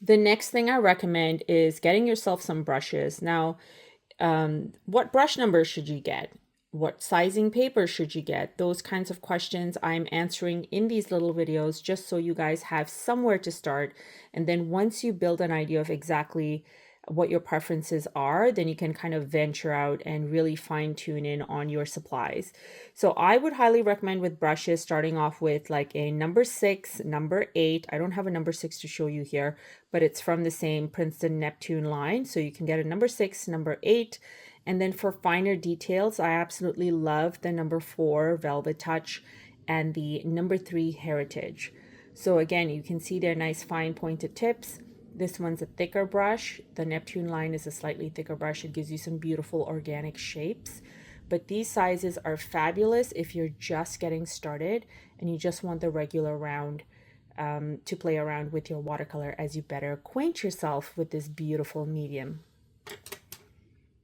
The next thing I recommend is getting yourself some brushes. Now, what brush number should you get? What sizing paper should you get? Those kinds of questions I'm answering in these little videos just so you guys have somewhere to start. And then once you build an idea of exactly what your preferences are, then you can kind of venture out and really fine tune in on your supplies. So I would highly recommend with brushes starting off with like a number 6, number 8. I don't have a number 6 to show you here, but it's from the same Princeton Neptune line. So you can get a number 6, number 8. And then for finer details, I absolutely love the number 4 Velvetouch and the number 3 Heritage. So again, you can see they're nice fine pointed tips. This one's a thicker brush. The Neptune line is a slightly thicker brush. It gives you some beautiful organic shapes. But these sizes are fabulous if you're just getting started and you just want the regular round to play around with your watercolor as you better acquaint yourself with this beautiful medium.